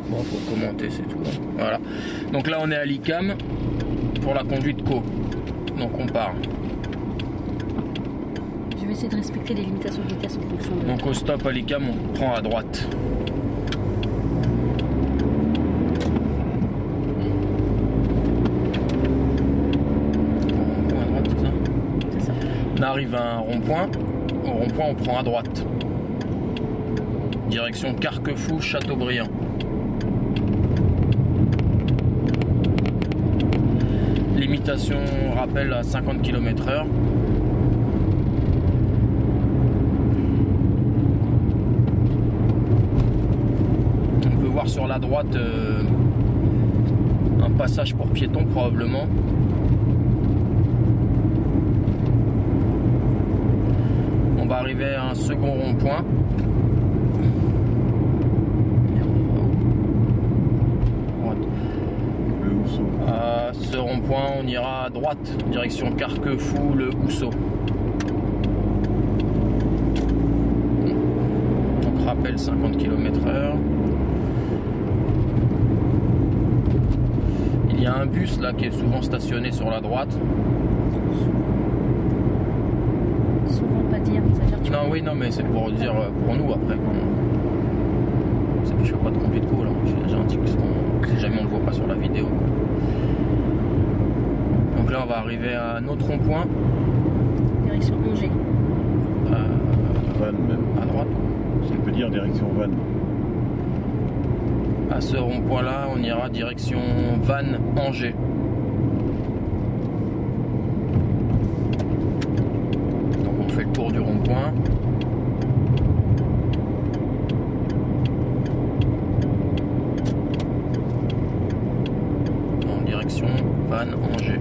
Bon, faut commenter, c'est tout. Voilà. Donc là, on est à l'ICAM pour la conduite co. Donc on part. Je vais essayer de respecter les limitations de vitesse en fonction de... Donc au stop à l'ICAM, on prend à droite. Rond-point à droite, c'est ça? C'est ça. On arrive à un rond-point. Au rond-point, on prend à droite. Direction Carquefou, Châteaubriand. Limitation rappel à 50 km/h. On peut voir sur la droite un passage pour piétons probablement. On va arriver à un second rond-point. À ce rond-point, on ira à droite, direction Carquefou, le Housseau. Donc rappel 50 km/h. Il y a un bus là qui est souvent stationné sur la droite. Souvent pas dire, c'est-à-dire que... Non, oui, non, mais c'est pour dire pour nous après. C'est que je fais pas de conduite co là. J'indique si jamais on le voit pas sur la vidéo. Donc là, on va arriver à un autre rond-point. Direction Angers. Vannes même. À droite. Ça veut dire direction Vannes. À ce rond-point là, on ira direction Vannes, Angers. Donc on fait le tour du rond-point. En direction Vannes, Angers.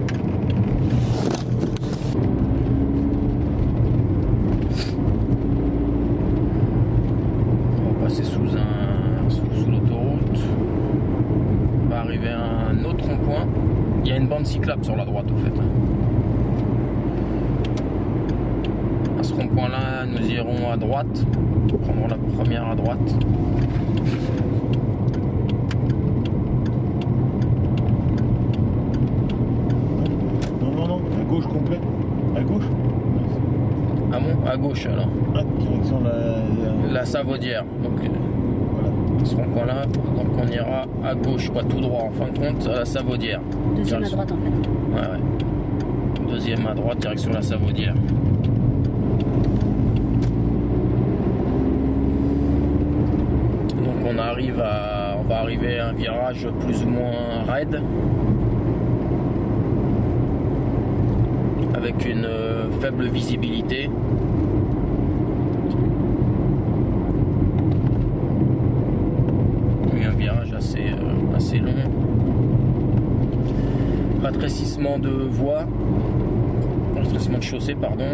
On va passer sous l'autoroute. On va arriver à un autre rond-point. Il y a une bande cyclable sur la droite au fait. À ce rond-point là, nous irons à droite. Prendrons la première à droite. Non, à gauche complet. À gauche. Ah bon? À gauche alors. Ah, direction La Savaudière. Donc voilà. à ce rond-point-là, donc on ira à gauche, pas tout droit en fin de compte, à la Savaudière. Deuxième à droite en fait. Ouais. Deuxième à droite, direction la Savaudière. Donc on va arriver à un virage plus ou moins raide. Avec une faible visibilité. Un virage assez long. Rétrécissement de voie, rétrécissement de chaussée, pardon,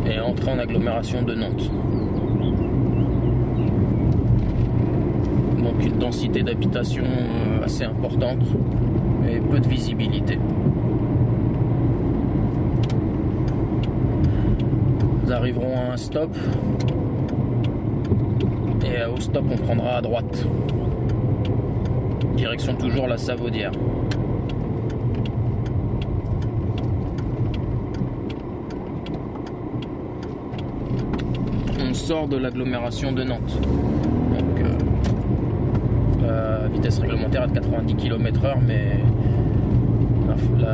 et entrée en agglomération de Nantes. Donc une densité d'habitation assez importante et peu de visibilité. Nous arriverons à un stop et au stop on prendra à droite. Direction toujours la Savaudière. On sort de l'agglomération de Nantes. Donc la vitesse réglementaire est de 90 km/h, mais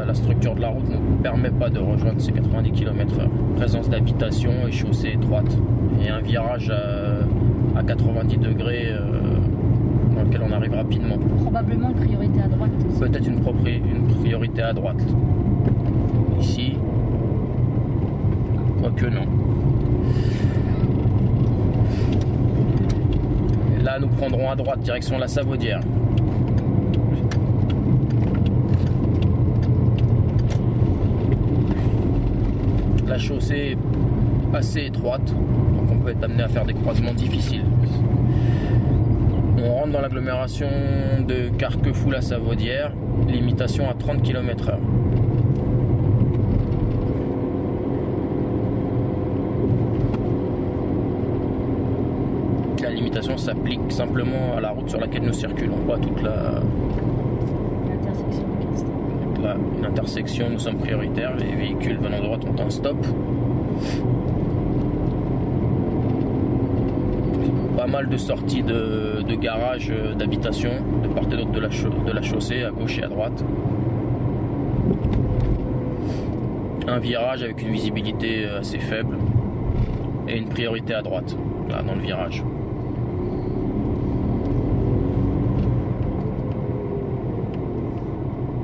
la structure de la route ne permet pas de rejoindre ces 90 km/h. Présence d'habitation et chaussée étroite. Et un virage à 90 degrés dans lequel on arrive rapidement. Probablement une priorité à droite. Peut-être une priorité à droite. Ici, quoique non. Et là, nous prendrons à droite, direction la Savaudière. La chaussée est assez étroite, donc on peut être amené à faire des croisements difficiles. On rentre dans l'agglomération de Carquefou-la-Savaudière, limitation à 30 km/h. La limitation s'applique simplement à la route sur laquelle nous circulons, pas toute L'intersection de Castres. là, une intersection, nous sommes prioritaires, les véhicules venant de droite ont un stop. Pas mal de sorties de garages, d'habitation, de part et d'autre de la chaussée, à gauche et à droite. Un virage avec une visibilité assez faible et une priorité à droite, là dans le virage.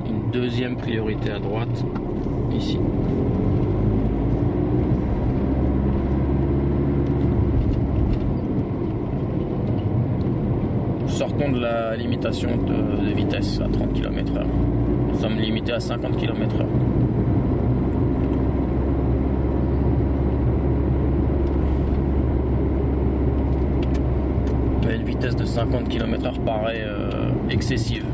Une deuxième priorité à droite, ici. Sortons de la limitation de vitesse à 30 km/h. Nous sommes limités à 50 km/h. Mais une vitesse de 50 km/h paraît excessive.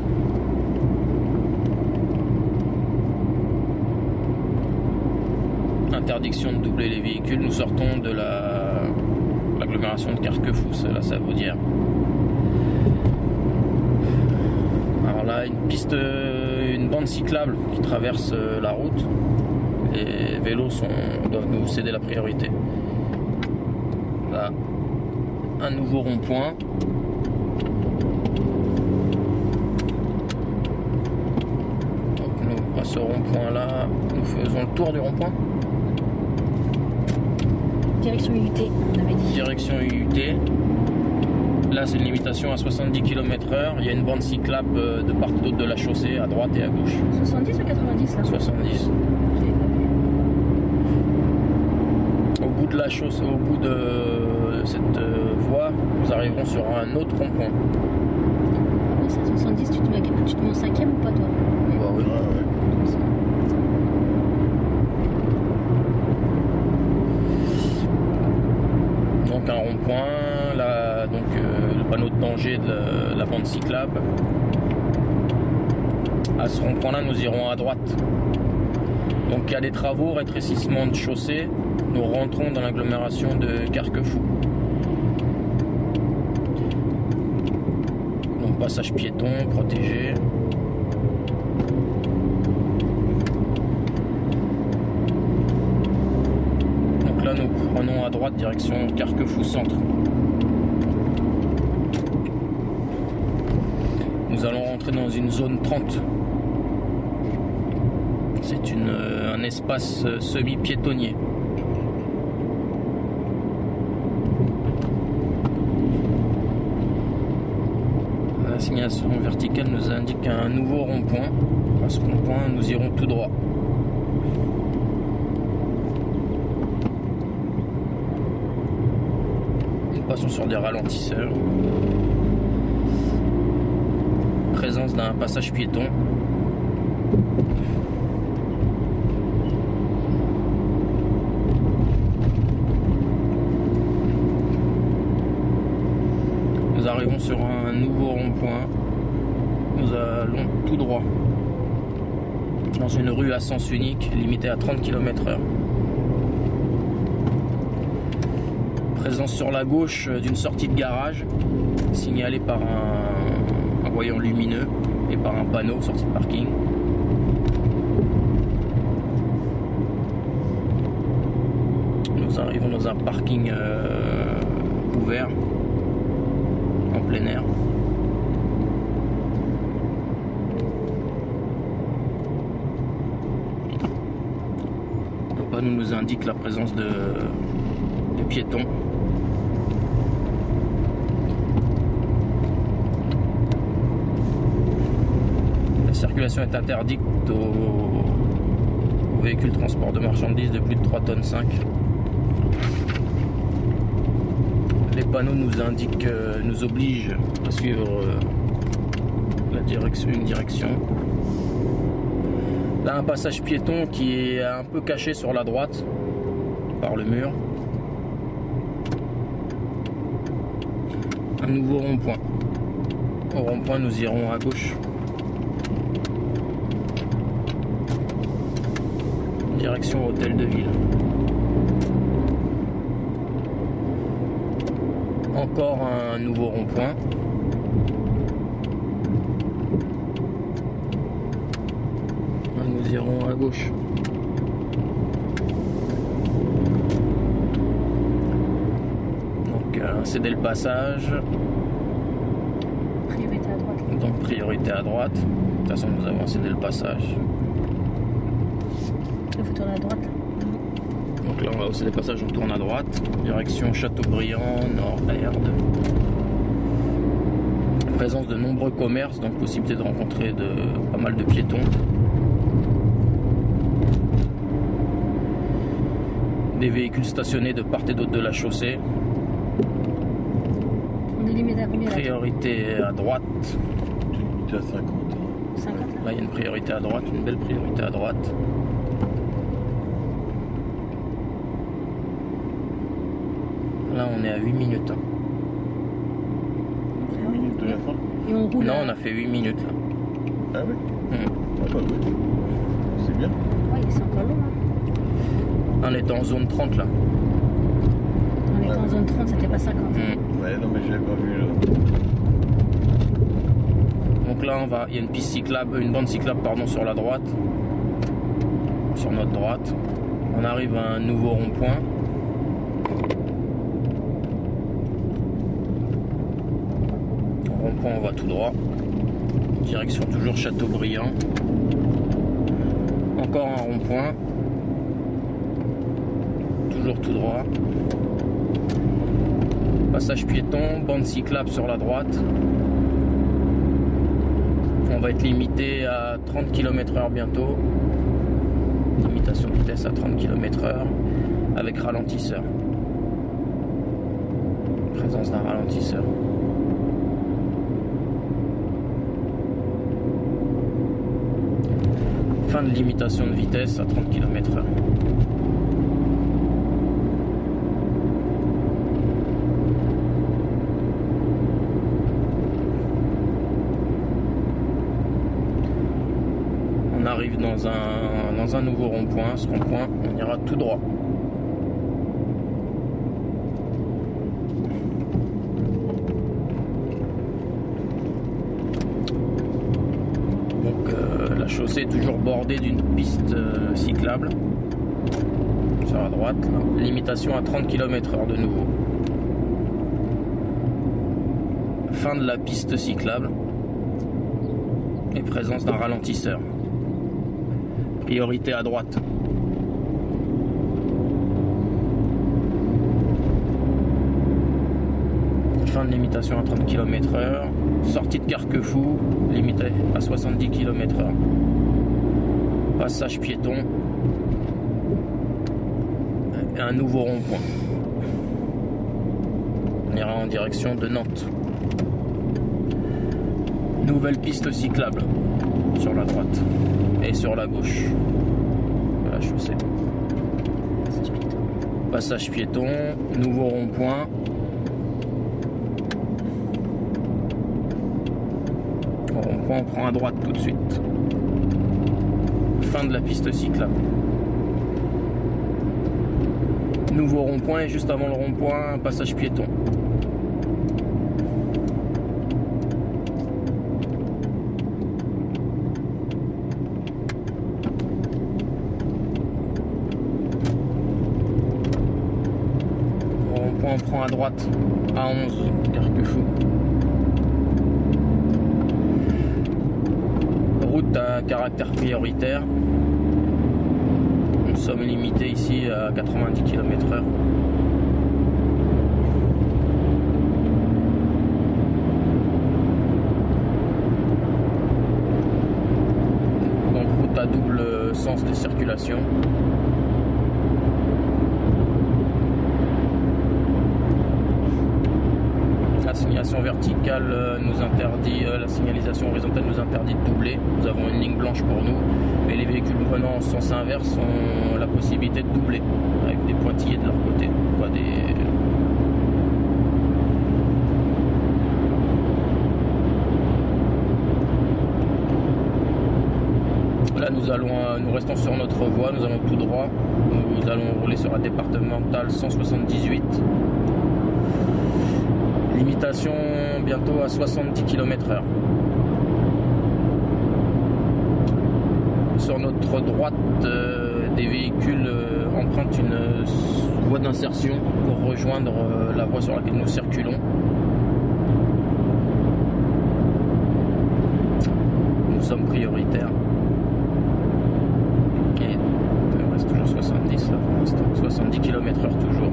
Interdiction de doubler les véhicules. Nous sortons de l'agglomération de Carquefou, la Savaudière. Alors là, une bande cyclable qui traverse la route. Les vélos doivent nous céder la priorité. Là, un nouveau rond-point. Donc nous, à ce rond-point là, nous faisons le tour du rond-point. Direction UT, on avait dit. Direction UT. Là, c'est une limitation à 70 km/h. Il y a une bande cyclable de part et d'autre de la chaussée, à droite et à gauche. 70 ou 90 là 70. Au bout de la chaussée, au bout de cette voie, nous arriverons sur un autre rond-point. Oui, c'est 70, tu te mets en cinquième ou pas toi? Bah oui. Donc un rond-point, là, donc le panneau de danger de la bande cyclable. À ce rond-point-là, nous irons à droite. Donc il y a des travaux, rétrécissement de chaussée. Nous rentrons dans l'agglomération de Carquefou. Donc passage piéton protégé. Donc là, nous prenons à droite direction Carquefou centre. Nous allons rentrer dans une zone 30. C'est un espace semi-piétonnier. La signalisation verticale nous indique un nouveau rond-point. À ce rond-point, nous irons tout droit. Nous passons sur des ralentisseurs. Présence d'un passage piéton. Nous arrivons sur un nouveau rond-point. Nous allons tout droit dans une rue à sens unique limitée à 30 km/h. Présence sur la gauche d'une sortie de garage signalée par un voyant lumineux et par un panneau sortie de parking. Nous arrivons dans un parking ouvert en plein air. Le panneau nous indique la présence de piétons. La circulation est interdite aux véhicules transport de marchandises de plus de 3,5 tonnes. Les panneaux nous indiquent, nous obligent à suivre une direction. Là, un passage piéton qui est un peu caché sur la droite par le mur. Un nouveau rond-point. Au rond-point, nous irons à gauche. Direction Hôtel de Ville. Encore un nouveau rond-point. Nous irons à gauche. Donc céder le passage. Priorité à droite. Donc priorité à droite. De toute façon nous avons cédé le passage. Il faut tourner à droite. Donc là on va céder le passage, on tourne à droite. Direction Châteaubriand, Nord-Erde. Présence de nombreux commerces, donc possibilité de rencontrer pas mal de piétons. Des véhicules stationnés de part et d'autre de la chaussée. On est limité à combien là? Priorité à droite. Tu es limité à 50. 50 là. Là il y a une priorité à droite, une belle priorité à droite. Là on est à 8 minutes. C'est 8 minutes de la fin. Et on roule. Non, on a fait 8 minutes là. Ah oui. Hmm. Ah bah oui. C'est bien. Ouais, c'est encore long. Hein. On est en zone 30 là. On était en zone 30, c'était pas 50. Hmm. Ouais, non, mais j'avais pas vu là. Donc là il y a une piste cyclable, une bande cyclable pardon, sur la droite. Sur notre droite. On arrive à un nouveau rond-point. Rond-point, on va tout droit. Direction toujours Châteaubriand. Encore un rond-point. Toujours tout droit. Passage piéton, bande cyclable sur la droite. On va être limité à 30 km/h bientôt. Limitation de vitesse à 30 km/h avec ralentisseur. Présence d'un ralentisseur. Fin de limitation de vitesse à 30 km/h. On arrive dans un nouveau rond-point. Ce rond-point, on ira tout droit. La chaussée est toujours bordée d'une piste cyclable sur la droite, là. Limitation à 30 km/h de nouveau. Fin de la piste cyclable et présence d'un ralentisseur. Priorité à droite. Fin de limitation à 30 km/h. Sortie de Carquefou, limitée à 70 km/h. Passage piéton. Et un nouveau rond-point. On ira en direction de Nantes. Nouvelle piste cyclable sur la droite et sur la gauche. Voilà, je sais. Passage piéton. Passage piéton, nouveau rond-point. Rond-point, on prend à droite tout de suite. Fin de la piste cyclable. Nouveau rond-point et juste avant le rond-point, passage piéton. Rond-point, on prend à droite à 11, Carquefou. Route à caractère prioritaire. Nous sommes limités ici à 90 km/h. Donc route à double sens de circulation. La signalisation verticale nous interdit, la signalisation horizontale nous interdit de doubler. Nous avons une ligne blanche pour nous, mais les véhicules venant en sens inverse ont la possibilité de doubler avec des pointillés de leur côté. Là nous restons sur notre voie, nous allons tout droit. Nous allons rouler sur la départementale 178. Limitation bientôt à 70 km/h. Sur notre droite, des véhicules empruntent une voie d'insertion pour rejoindre la voie sur laquelle nous circulons. Nous sommes prioritaires. Et il reste toujours 70 là pour l'instant. 70 km/h toujours.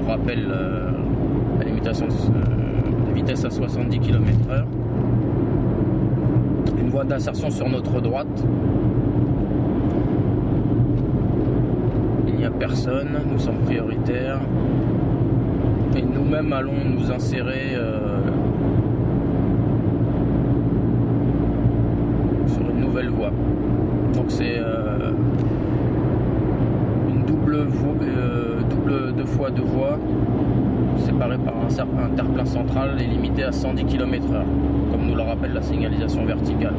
Rappelle la limitation de vitesse à 70 km/h. Une voie d'insertion sur notre droite. Il n'y a personne, nous sommes prioritaires. Et nous-mêmes allons nous insérer sur une nouvelle voie. Donc c'est une double deux fois deux voies séparées par un terre-plein central et limité à 110 km/h, comme nous le rappelle la signalisation verticale.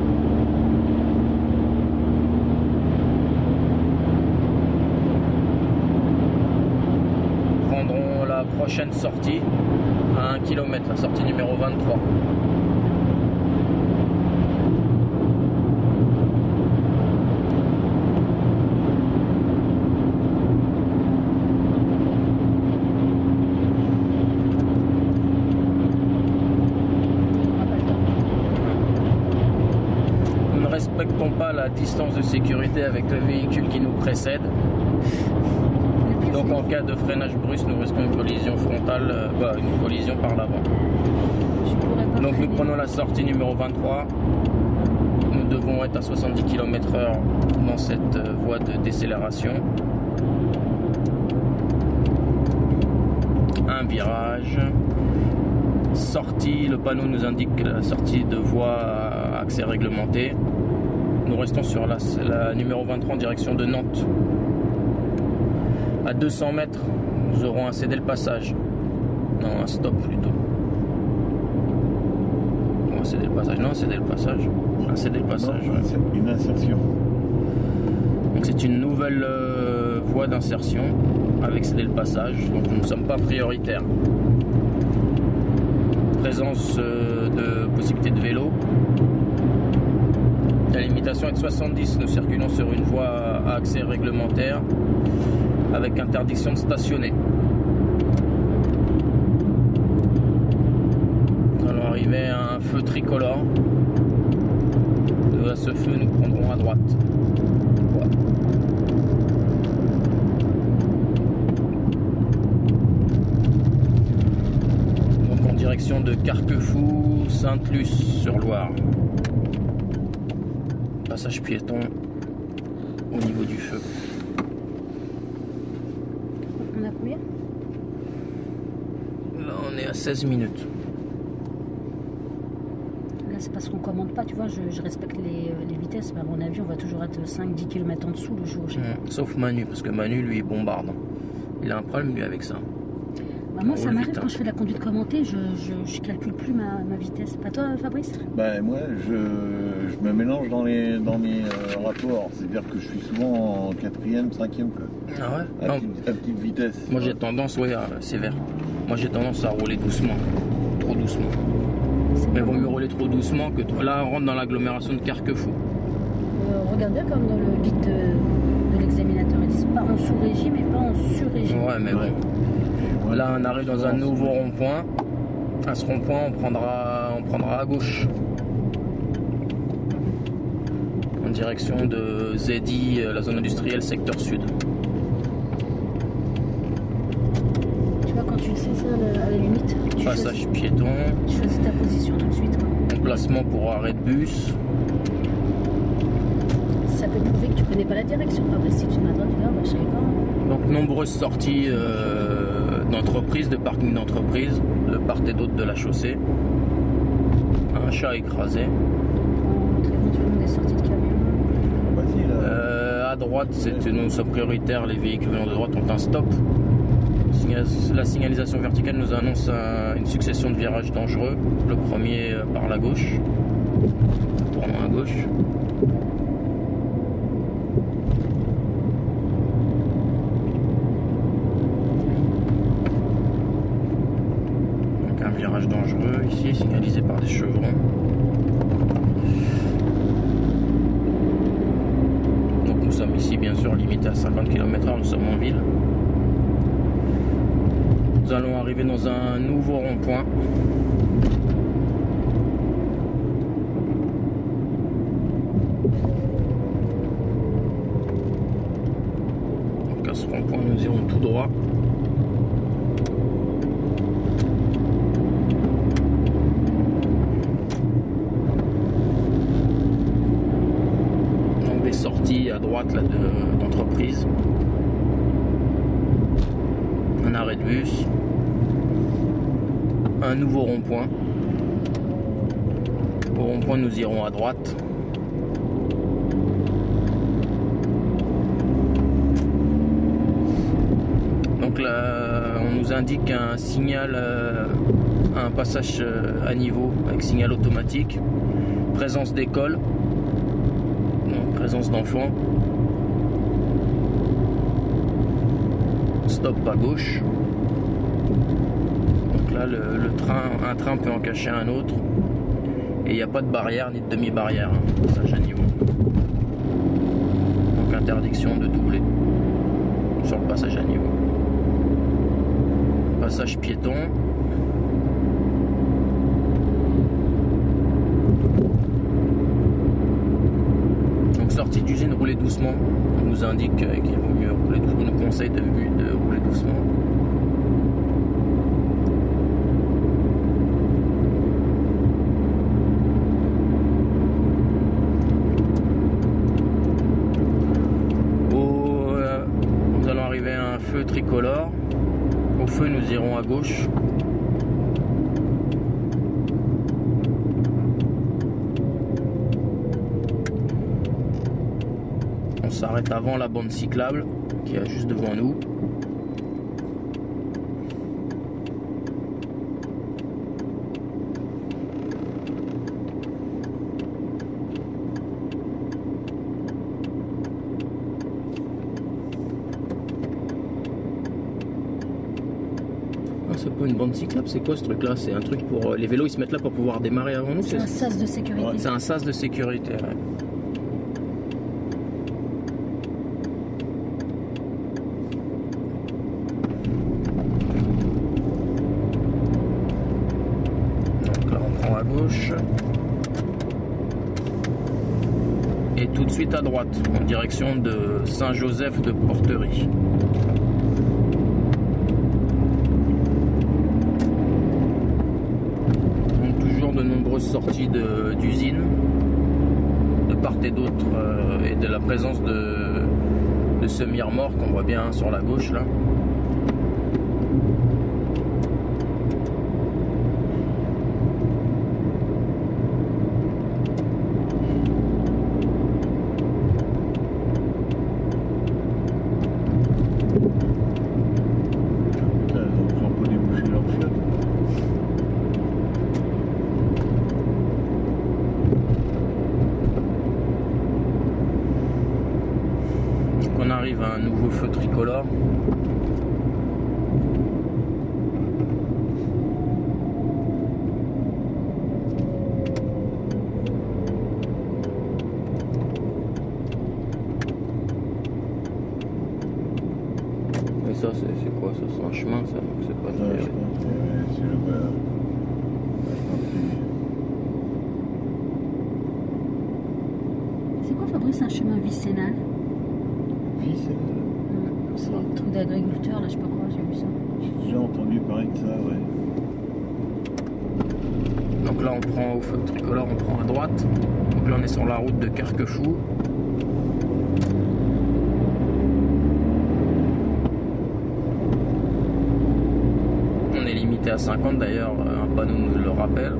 Prendrons la prochaine sortie à 1 km, la sortie numéro 23. Ne respectons pas la distance de sécurité avec le véhicule qui nous précède. Donc en cas de freinage brusque, nous risquons une collision frontale, une collision par l'avant. Donc nous prenons la sortie numéro 23. Nous devons être à 70 km/h dans cette voie de décélération. Un virage. Sortie, le panneau nous indique la sortie de voie à accès réglementé. Nous restons sur la numéro 23 en direction de Nantes. À 200 mètres, nous aurons un cédé le passage. Non, un stop plutôt. Non, un cédé le passage. Non, un cédé le passage. Un cédé le passage. Non, ouais. Une insertion. Donc c'est une nouvelle voie d'insertion avec cédé le passage. Donc nous ne sommes pas prioritaires. Présence de possibilité de vélo. La limitation est de 70. Nous circulons sur une voie à accès réglementaire avec interdiction de stationner. Nous allons arriver à un feu tricolore. À ce feu, nous prendrons à droite. Voilà. Donc en direction de Carquefou, Sainte-Luce-sur-Loire. Passage piéton au niveau du feu. On a combien? Là on est à 16 minutes. Là c'est parce qu'on commande pas, tu vois, je respecte les vitesses, mais à mon avis on va toujours être 5-10 km en dessous le jour. Sauf Manu, parce que Manu lui il bombarde. Il a un problème lui avec ça. Bah moi ça m'arrive quand je fais la conduite commentée, je calcule plus ma vitesse. Pas toi Fabrice? Bah moi je me mélange dans mes rapports, c'est-à-dire que je suis souvent en 4e, 5e quoi. Ah ouais? À petite vitesse. Moi j'ai tendance, sévère. Moi j'ai tendance à rouler doucement, trop doucement. Mais il vaut mieux rouler trop doucement que toi. Là on rentre dans l'agglomération de Carquefou. Regarde bien comme dans le guide de l'examinateur, ils disent pas en sous-régime et pas en sur-régime. Ouais mais bon. Là on arrive dans un nouveau rond-point. À ce rond-point on prendra à gauche. En direction de ZI, la zone industrielle secteur sud. Tu vois quand tu le sais ça à la limite, Passage piéton. Tu choisis ta position tout de suite quoi. Emplacement pour arrêt de bus. Ça peut prouver que tu connais pas la direction. Fabrice, si tu m'as droite, je savais pas. Donc nombreuses sorties d'entreprises, de parking d'entreprises, de part et d'autre de la chaussée. Un chat écrasé. Éventuellement des sorties de camion. Bah, ici là. À droite, nous sommes prioritaires, les véhicules venant de droite ont un stop. La signalisation verticale nous annonce une succession de virages dangereux. Le premier par la gauche, tournant à gauche. Donc un virage dangereux ici, signalisé par des chevrons. Donc nous sommes ici bien sûr limités à 50 km/h, nous sommes en ville. Nous allons arriver dans un nouveau rond-point. Donc à ce rond-point, nous irons tout droit. Donc des sorties à droite là, d'entreprise. Un arrêt de bus, un nouveau rond-point. Au rond-point, nous irons à droite. Donc là, on nous indique un signal, un passage à niveau avec signal automatique, présence d'école, donc présence d'enfants. Stop à gauche. Donc là un train peut en cacher un autre et il n'y a pas de barrière ni de demi-barrière, passage à niveau. Donc interdiction de doubler sur le passage à niveau. Passage piéton. Donc sortie d'usine, rouler doucement. On nous indique qu'il vaut mieux rouler doucement. On nous conseille de rouler doucement. Nous allons arriver à un feu tricolore. Au feu, nous irons à gauche. On s'arrête avant la bande cyclable qui est juste devant nous. C'est pas une bande cyclable, c'est quoi ce truc là? C'est un truc pour les vélos, ils se mettent là pour pouvoir démarrer avant nous. C'est un sas de sécurité. Ouais. C'est un sas de sécurité, ouais. Donc là on prend à gauche et tout de suite à droite en direction de Saint-Joseph de Porterie. De nombreuses sorties d'usines de part et d'autre et de la présence de semi-remorques qu'on voit bien sur la gauche là. On arrive à un nouveau feu tricolore. Et ça c'est quoi ça? C'est un chemin ça? Donc c'est pas très... C'est le beurre. C'est quoi Fabrice, un chemin vicennal? C'est un truc d'agriculteur, là, je sais pas quoi, j'ai vu ça. J'ai déjà entendu parler de ça, ouais. Donc là, on prend au feu tricolore, on prend à droite. Donc là, on est sur la route de Carquefou. On est limité à 50 d'ailleurs, un panneau nous le rappelle.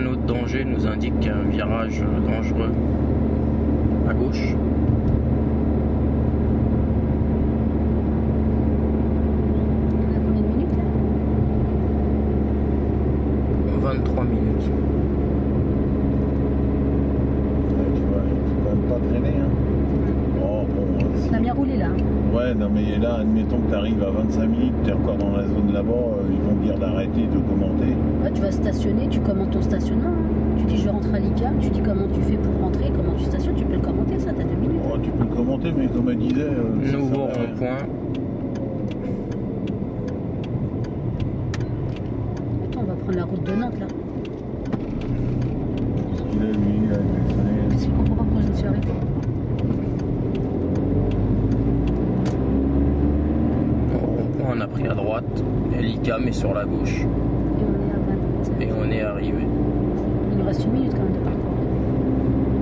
panneau de danger nous indique un virage dangereux à gauche. On a combien de minutes là? 23 minutes. Ouais, tu vois, il faut quand même pas traîner. Hein. Oh, bon, On a bien roulé là. ouais, non, mais là, admettons que tu arrives à 25 minutes, tu es encore dans la zone là-bas, ils vont te dire d'arrêter de commenter. Ouais, tu vas stationner, tu commentes ton stationnement. Hein. Tu dis je rentre à l'ICAM, tu dis comment tu fais pour rentrer, comment tu stationnes, tu peux le commenter, ça t'as 2 minutes. Oh, tu peux le commenter, mais comme elle disait. ça Nouveau sert à rien. rond-point. Attends, on va prendre la route de Nantes là. Parce qu'il a, lui, il a téléphoné. Parce qu'il comprend pas pourquoi je me suis arrêtée. Au rond-point, on a pris à droite. Et l'ICAM est sur la gauche. Et on est à 20. Et on est arrivé. Il nous reste 1 minute quand même de parcours.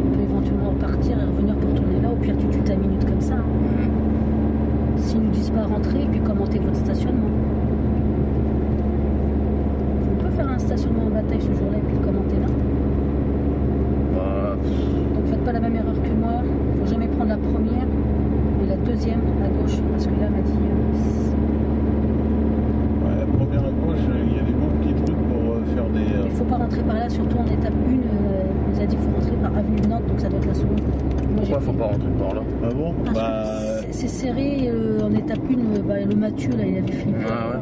On peut éventuellement repartir et revenir pour tourner là. Au pire, tu tues ta minute comme ça. Hein. S'ils nous disent pas rentrer, puis commenter votre stationnement. On peut faire un stationnement en bataille ce jour-là et puis le commenter là. Bah, Donc faites pas la même erreur que moi. Faut jamais prendre la première et la deuxième à gauche. Parce que là, elle m'a dit. Ouais, la première à gauche, il y a des beaux petits trucs pour faire des. Il faut pas rentrer par là, surtout en étape 1. Il nous a dit qu'il faut rentrer par avenue Nantes, donc ça doit être la seconde. Moi, pourquoi faut pas rentrer par là? Ah bon? Parce Bah. que c'est serré en étape 1. Le Mathieu, là, il avait flippé. Ah ouais.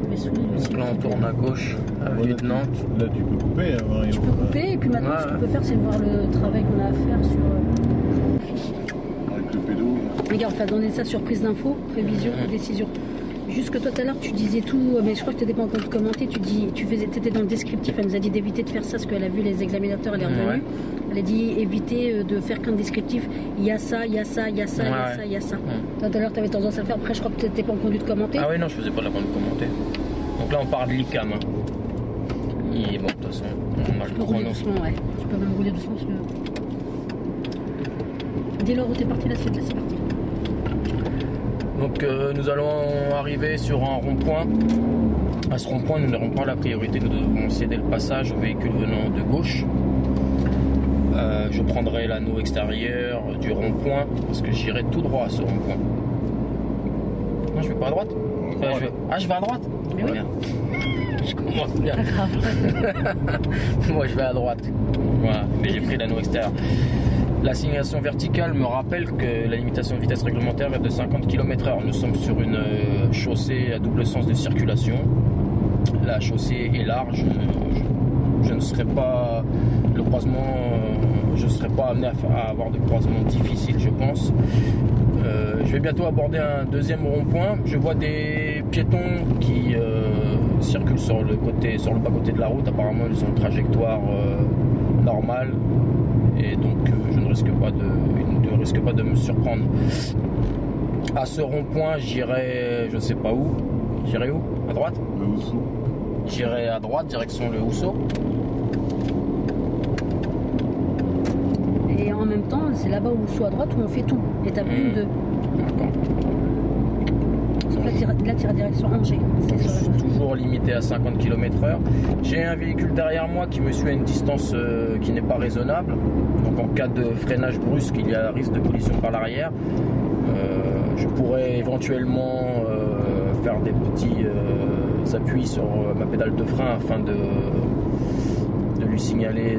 Il avait saoulé lui aussi. Donc là, on tourne à gauche, avenue de Nantes. Là, tu peux couper, hein, Mario. Tu peux couper, et puis maintenant, Ouais, ce qu'on ouais. peut faire, c'est voir le travail qu'on a à faire sur. Avec le pédo. Regarde, t'as donné ça sur prise d'info, prévision, décision. Jusque toi tout à l'heure, tu disais tout, mais je crois que tu n'étais pas encore commenté. Tu étais dans le descriptif. Elle nous a dit d'éviter de faire ça, parce qu'elle a vu les examinateurs, elle est revenue. Ouais. Elle a dit éviter de faire qu'un descriptif. Il y a ça, il y a ça, il y a ça, il y a Ouais. ça, il y a ça. Ouais. Toi tout à l'heure, tu avais tendance à le faire. Après, je crois que tu n'étais pas en conduite de commenter. Ah oui, non, je faisais pas la conduite commentée. Donc là, on part de l'ICAM. Hein. Et bon, de toute façon, on a Tu le peux rouler chrono. doucement, ouais. Tu peux même rouler doucement. Dès lors où t'es parti, là, c'est parti. Donc nous allons arriver sur un rond-point. À ce rond-point, nous n'aurons pas la priorité. Nous devrons céder le passage aux véhicules venant de gauche. Je prendrai l'anneau extérieur du rond-point parce que j'irai tout droit à ce rond-point. Non, je vais pas à droite. Je vais à droite. Mais oui. Merde. Je commence bien. Pas grave. Moi, je vais à droite. Voilà. Mais j'ai pris l'anneau extérieur. L'assignation verticale me rappelle que la limitation de vitesse réglementaire est de 50 km/h. Nous sommes sur une chaussée à double sens de circulation. La chaussée est large. Je ne serai pas le croisement. Je ne serai pas amené à avoir de croisement difficile, je pense. Je vais bientôt aborder un deuxième rond-point. Je vois des piétons qui circulent sur le bas-côté de la route. Apparemment, ils ont une trajectoire normale. Et donc je ne risque pas de me surprendre. À ce rond-point, j'irai, je sais pas où. J'irai où? À droite? Le Housseau. J'irai à droite, direction le Housseau. Et en même temps, c'est là-bas où soit à droite où on fait tout. Étape 1, 2. D'accord. Sauf là, tu iras direction Angers. C'est Je sur suis la gauche. toujours limité à 50 km/h. J'ai un véhicule derrière moi qui me suit à une distance qui n'est pas raisonnable. Donc en cas de freinage brusque, il y a un risque de collision par l'arrière. Je pourrais éventuellement faire des petits appuis sur ma pédale de frein afin de lui signaler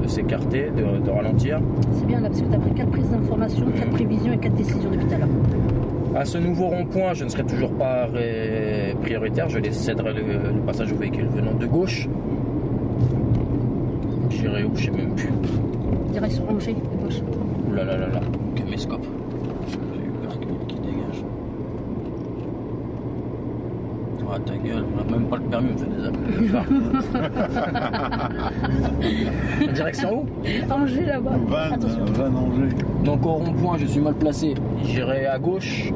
de s'écarter, de ralentir. C'est bien là parce que tu as pris 4 prises d'information, 4 prévisions et 4 décisions depuis tout à l'heure. À ce nouveau rond-point, je ne serai toujours pas prioritaire. Je céderai le passage aux véhicules venant de gauche. J'irai où? Je sais même plus. Direction Angers, à gauche. Ouh là là là là. Caméscope. J'ai eu peur qu'il dégage. Ah ta gueule, on n'a même pas le permis, on me fait des appels. Direction où? Angers là-bas. Attention. Van Angers. Donc au rond-point, je suis mal placé. J'irai à gauche.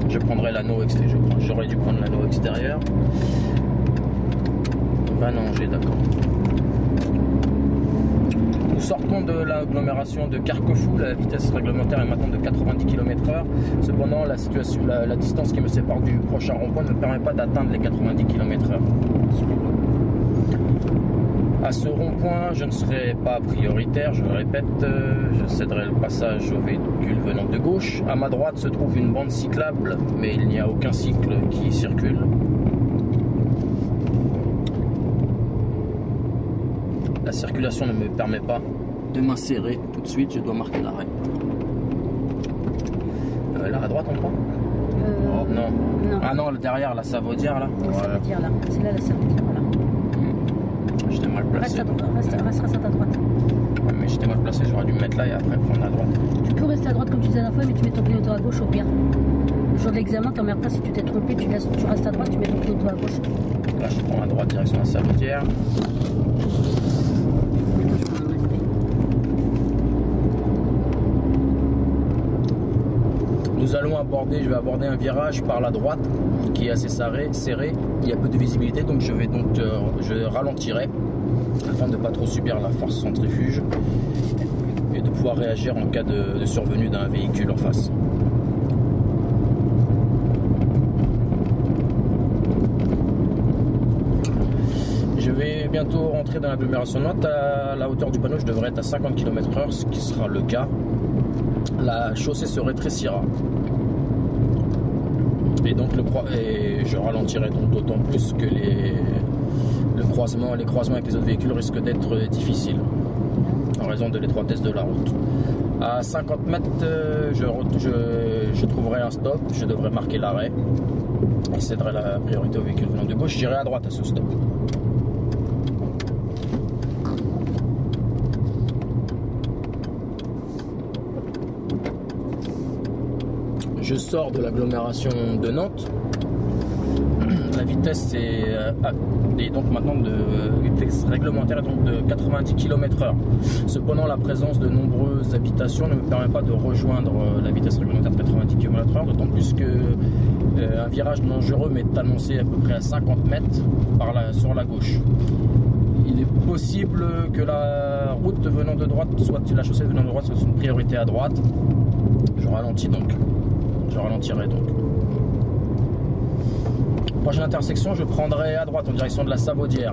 Je prendrai l'anneau extérieur. J'aurais dû prendre l'anneau extérieur. Van Angers, d'accord. Nous sortons de l'agglomération de Carquefou. La vitesse réglementaire est maintenant de 90 km/h. Cependant, la distance qui me sépare du prochain rond-point ne me permet pas d'atteindre les 90 km/h. À ce rond-point, je ne serai pas prioritaire, je le répète, je céderai le passage aux véhicules venant de gauche. À ma droite se trouve une bande cyclable, mais il n'y a aucun cycle qui y circule. La circulation ne me permet pas de m'insérer tout de suite, je dois marquer l'arrêt. Là à droite on prend Non. Ah non, derrière la Savaudière là. La Savaudière là, c'est là la Savaudière là. J'étais mal placé. Reste à ta droite. Ouais, mais j'étais mal placé, j'aurais dû me mettre là et après prendre à droite. Tu peux rester à droite comme tu disais la dernière fois, mais tu mets ton clignotant à gauche au pire. Le jour de l'examen, t'emmerdes pas si tu t'es trompé, tu restes à droite, tu mets ton clignotant à gauche. Là je prends à droite direction la Savaudière. Nous allons aborder, je vais aborder un virage par la droite qui est assez serré, il y a peu de visibilité, donc je ralentirai afin de ne pas trop subir la force centrifuge et de pouvoir réagir en cas de survenue d'un véhicule en face. Je vais bientôt rentrer dans l'agglomération de Nantes. À la hauteur du panneau, je devrais être à 50 km/h, ce qui sera le cas. La chaussée se rétrécira. Et donc je ralentirai donc d'autant plus que les croisements avec les autres véhicules risquent d'être difficiles en raison de l'étroitesse de la route. À 50 mètres, je trouverai un stop, je devrais marquer l'arrêt et céderai la priorité aux véhicules venant de gauche. J'irai à droite à ce stop. Je sors de l'agglomération de Nantes. La vitesse est donc maintenant de vitesse réglementaire est donc de 90 km/h. Cependant, la présence de nombreuses habitations ne me permet pas de rejoindre la vitesse réglementaire de 90 km/h, d'autant plus que un virage dangereux m'est annoncé à peu près à 50 mètres sur la gauche. Il est possible que la route venant de droite, la chaussée venant de droite, soit une priorité à droite. Je ralentirai donc. Prochaine intersection, je prendrai à droite en direction de la Savaudière.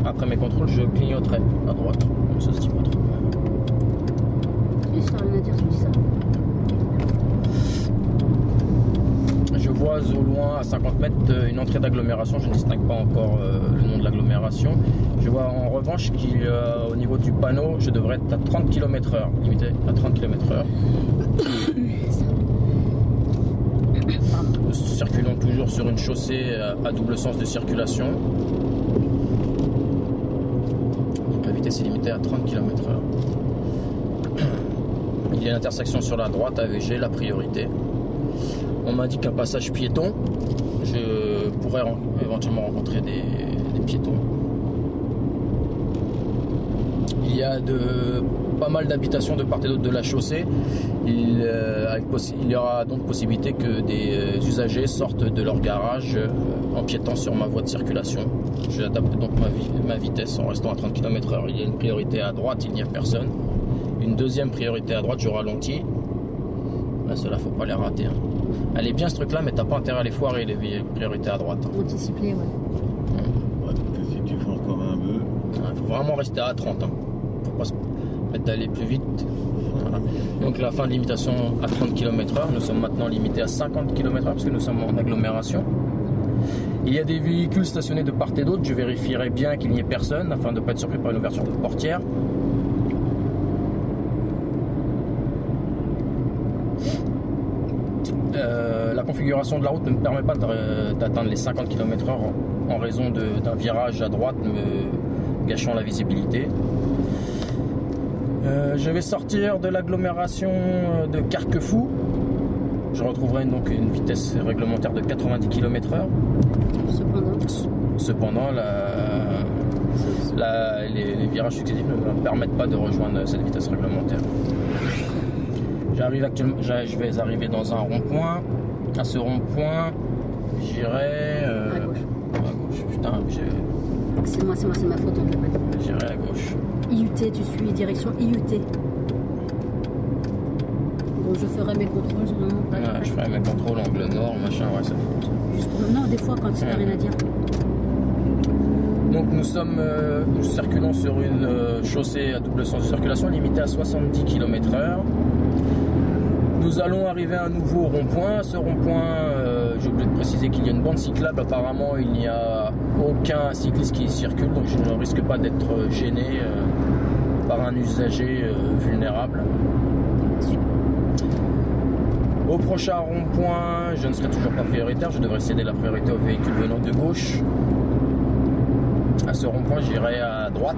Après mes contrôles, je clignoterai à droite. Ça se dit pas trop. Ça n'a rien à dire, tu dis ça. Je vois au loin, à 50 mètres, une entrée d'agglomération. Je ne distingue pas encore le nom de l'agglomération. Je vois en revanche qu'au niveau du panneau, je devrais être à 30 km/h, limité à 30 km/h. Nous circulons toujours sur une chaussée à double sens de circulation. Donc la vitesse est limitée à 30 km/h. Il y a une intersection sur la droite, AVG, la priorité. On m'indique un passage piéton. Je pourrais éventuellement rencontrer des piétons. Il y a pas mal d'habitations de part et d'autre de la chaussée. Il y aura donc possibilité que des usagers sortent de leur garage en piétant sur ma voie de circulation. J'adapte donc ma vitesse en restant à 30 km/h. Il y a une priorité à droite, il n'y a personne. Une deuxième priorité à droite, je ralentis. Là, cela faut pas les rater. Hein. Elle est bien ce truc-là, mais t'as pas intérêt à les foirer, les priorités à droite. Anticiper, ouais. Si tu fonces comme un bœuf. Il faut vraiment rester à 30. Hein. Faut pas se mettre d'aller plus vite. Voilà. Donc la fin de limitation à 30 km/h. Nous sommes maintenant limités à 50 km/h parce que nous sommes en agglomération. Il y a des véhicules stationnés de part et d'autre. Je vérifierai bien qu'il n'y ait personne afin de ne pas être surpris par une ouverture de portière. La configuration de la route ne me permet pas d'atteindre les 50 km/h en raison d'un virage à droite me gâchant la visibilité. Je vais sortir de l'agglomération de Carquefou. Je retrouverai donc une vitesse réglementaire de 90 km/h. Cependant, les virages successifs ne me permettent pas de rejoindre cette vitesse réglementaire. Je vais arriver dans un rond-point. À ce rond-point, j'irai à gauche. Putain, c'est ma faute en fait. J'irai à gauche. IUT, tu suis direction IUT. Bon, je ferai mes contrôles. Je ferai mes contrôles angle nord, machin, ouais, ça fout. Non, des fois quand tu n'as rien à dire. Donc nous circulons sur une chaussée à double sens de circulation limitée à 70 km/h. Nous allons arriver à un nouveau rond-point. Ce rond-point, j'ai oublié de préciser qu'il y a une bande cyclable. Apparemment, il n'y a aucun cycliste qui y circule, donc je ne risque pas d'être gêné par un usager vulnérable. Au prochain rond-point, je ne serai toujours pas prioritaire. Je devrais céder la priorité aux véhicules venant de gauche. À ce rond-point, j'irai à droite.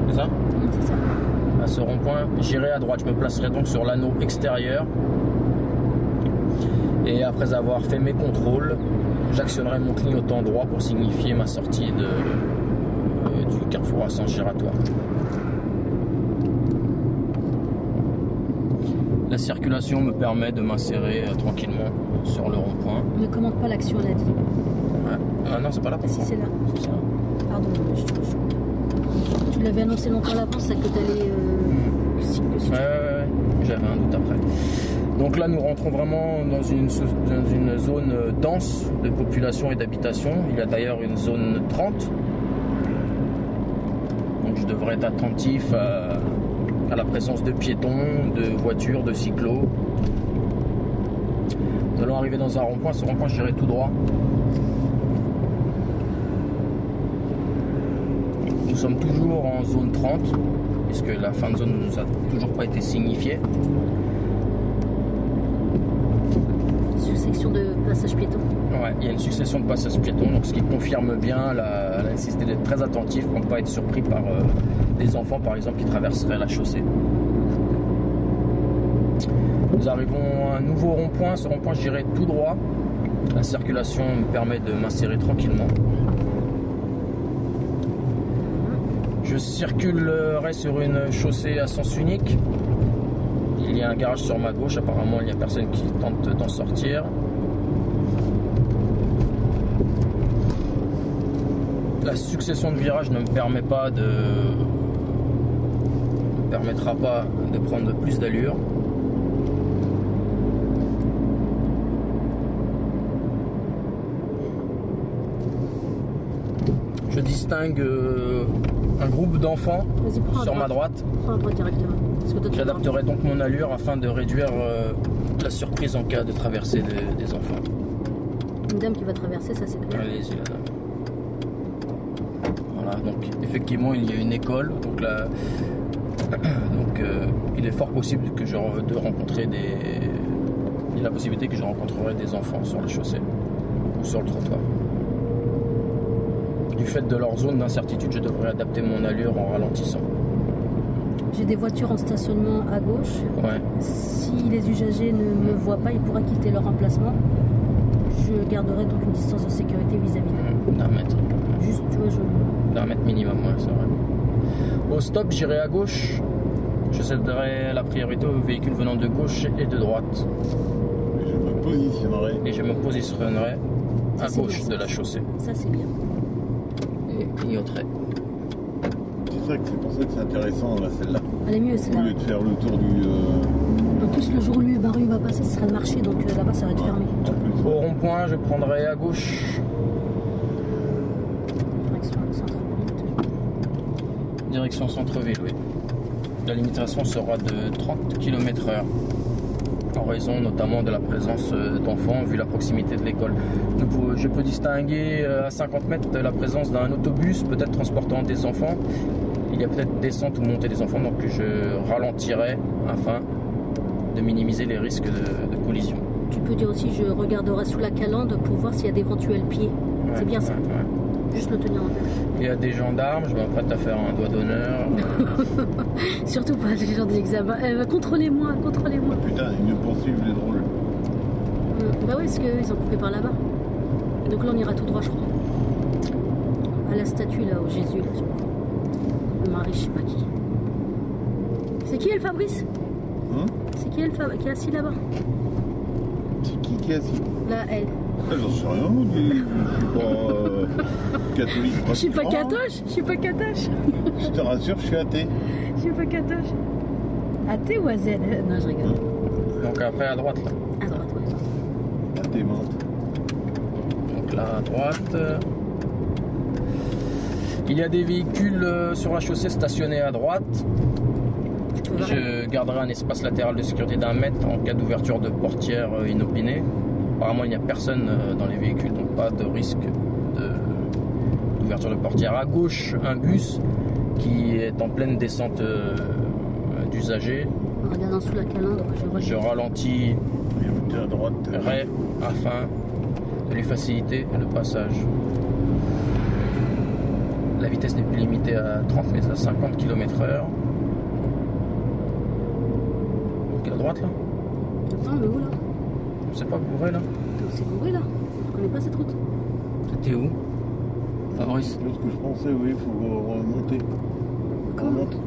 C'est ça ? C'est ça. À ce rond-point, j'irai à droite. Je me placerai donc sur l'anneau extérieur. Et après avoir fait mes contrôles, j'actionnerai mon clignotant droit pour signifier ma sortie du carrefour à sens giratoire. La circulation me permet de m'insérer tranquillement sur le rond-point. Ne commente pas l'action, elle a dit. Ouais. Ah non, c'est pas là. Ah si, c'est là. C'est ça. Pardon, tu l'avais annoncé longtemps à l'avance, que tu allais... Ouais, j'avais un doute après. Donc là, nous rentrons vraiment dans une zone dense de population et d'habitation. Il y a d'ailleurs une zone 30. Donc je devrais être attentif à la présence de piétons, de voitures, de cyclos. Nous allons arriver dans un rond-point. Ce rond-point, j'irai tout droit. Nous sommes toujours en zone 30, puisque la fin de zone ne nous a toujours pas été signifiée. Succession de passages piétons. Ouais, il y a une succession de passages piétons, donc ce qui confirme bien la nécessité d'être très attentif pour ne pas être surpris par des enfants, par exemple, qui traverseraient la chaussée. Nous arrivons à un nouveau rond-point. Ce rond-point, j'irai tout droit. La circulation me permet de m'insérer tranquillement. Je circulerai sur une chaussée à sens unique. Il y a un garage sur ma gauche. Apparemment, il n'y a personne qui tente d'en sortir. La succession de virages ne me permettra pas de prendre plus d'allure. Je distingue un groupe d'enfants sur ma droite. Prends à droite directement. J'adapterai donc mon allure afin de réduire la surprise en cas de traversée des enfants. Une dame qui va traverser, ça c'est clair. Allez-y, la dame. Voilà, donc effectivement il y a une école, donc là, il est fort possible que il y a la possibilité que je rencontrerai des enfants sur la chaussée ou sur le trottoir. Du fait de leur zone d'incertitude, je devrais adapter mon allure en ralentissant. J'ai des voitures en stationnement à gauche. Ouais. Si les usagers ne me voient pas, ils pourraient quitter leur emplacement. Je garderai donc une distance de sécurité vis-à-vis d'eux. D'un mètre. Juste, tu vois, D'un mètre minimum, ouais, c'est vrai. Au stop, j'irai à gauche. Je céderai la priorité aux véhicules venant de gauche et de droite. Et je me positionnerai à gauche de la chaussée. Ça, c'est bien. Et clignoterai. C'est pour ça que c'est intéressant, là, celle-là. Elle est mieux, celle-là. Au lieu de faire le tour du... En plus, le jour où Baru va passer, ce sera le marché, donc là-bas, ça va être fermé. Au rond-point, je prendrai à gauche. Direction centre-ville, oui. La limitation sera de 30 km/h. En raison notamment de la présence d'enfants, vu la proximité de l'école. Je peux distinguer à 50 mètres la présence d'un autobus, peut-être transportant des enfants. Il y a peut-être descente ou montée des enfants, donc je ralentirai afin de minimiser les risques de collision. Tu peux dire aussi, je regarderai sous la calandre pour voir s'il y a d'éventuels pieds. Ouais, c'est bien ça. Ouais. Juste le tenir en tête. Il y a des gendarmes, je m'apprête à faire un doigt d'honneur. Surtout pas les gens d'examen. Contrôlez-moi. Putain, ils nous poursuivent les drôles. Bah oui, parce qu'ils ont coupé par là-bas. Donc là, on ira tout droit, je crois. À la statue, là, au Jésus, là. Le mari, je sais pas qui. C'est qui, elle, Fabrice? C'est qui, elle, qui est assis là-bas? C'est qui est assis? Là, elle. J'en sais rien, je suis pas catholique. Je suis pas catoche. Je te rassure, je suis athée. Je suis pas catoche. Athée ou AZ? Non, je rigole. Donc après, à droite, là. À droite, ouais. Athée, menthe. Donc là, à droite. Il y a des véhicules sur la chaussée stationnés à droite. Je garderai un espace latéral de sécurité d'1 mètre en cas d'ouverture de portière inopinée. Apparemment, il n'y a personne dans les véhicules, donc pas de risque d'ouverture de portière. À gauche, un bus qui est en pleine descente d'usagers. En regardant sous la calandre, Je ralentis à droite. afin de lui faciliter le passage. La vitesse n'est plus limitée à 30 mais à 50 km/h. Donc à droite là. Attends, mais où là? C'est pas bourré là. C'est bourré là. Je connais pas cette route. C'était où, Fabrice? C'est ce que je pensais, oui, il faut remonter. Comment? Remonte.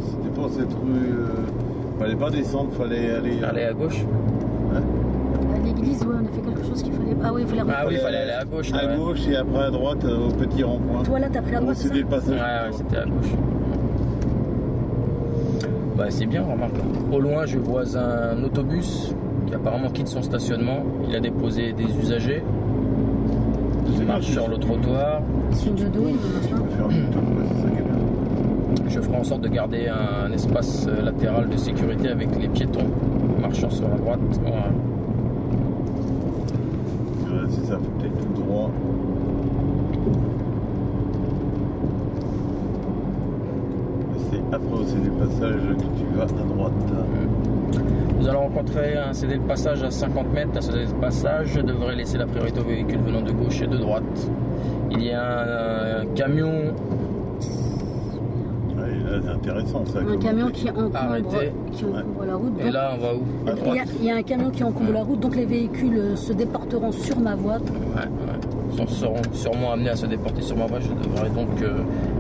C'était pas cette rue. Fallait pas descendre, fallait aller. Aller à gauche. Hein, À l'église, ouais, on a fait quelque chose qu'il fallait. Ah oui, il fallait remonter. Ah oui, il fallait aller à gauche. Là, à ouais. gauche et après à droite au petit rond-point. Toi là, t'as pris à droite, c'est ça? C'était le passage. Ouais, c'était à gauche. Bah, c'est bien, remarque. Au loin, je vois un autobus qui apparemment quitte son stationnement. Il a déposé des usagers. Il marche sur le trottoir. Ils sont de dos, ils ne Je marchent peux faire du tour, ouais, c'est ça qui est bien. Je ferai en sorte de garder un espace latéral de sécurité avec les piétons marchant sur la droite. Voilà. Voilà, c'est ça, faut peut-être tout droit. C'est après c'est du passage que tu vas à droite. Nous allons rencontrer un cédé de passage à 50 mètres. Un cédé de passage devrait laisser la priorité aux véhicules venant de gauche et de droite. Il y a un camion Ouais, là, c'est intéressant ça. Un camion qui encombre Arrêté. la route. et là on va où? À droite. Il y a un camion qui encombre la route, donc les véhicules se déporteront sur ma voie. Ils seront sûrement amenés à se déporter sur ma voie. Je devrais donc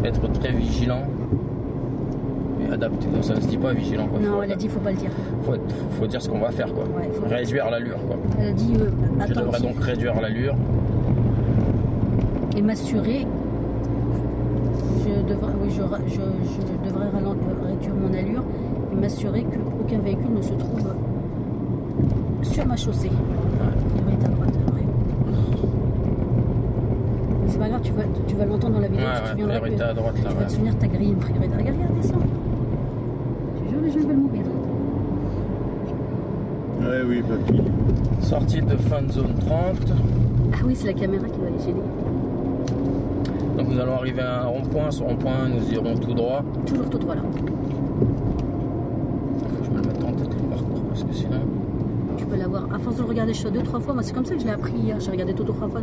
être très vigilant et adapté. Donc ça ne se dit pas vigilant quoi. Non, elle a dit, faut pas le dire. Faut dire ce qu'on va faire quoi. Ouais, faut- Réduire l'allure quoi. Elle a dit, Je devrais attentif donc réduire l'allure. et m'assurer. Je devrais réduire mon allure et m'assurer qu'aucun véhicule ne se trouve sur ma chaussée. Priorité à droite, ouais. Mais c'est pas grave, tu vas l'entendre dans la vidéo. tu te souviendras priorité à droite là. tu vas Ouais. te souvenir, t'as grillé une priorité. Regarde, descends. Je te jure, les gens veulent mourir. Ouais, oui, papy. Sortie de fin de zone 30. Ah oui, c'est la caméra qui va les gêner. Donc nous allons arriver à un rond-point. Ce rond-point, nous irons tout droit. Toujours tout droit là. Il faut que je me le mette en tête le parcours parce que sinon. Tu peux l'avoir. À force de le regarder 2-3 fois, moi c'est comme ça que je l'ai appris hier. J'ai regardé tout 3 fois.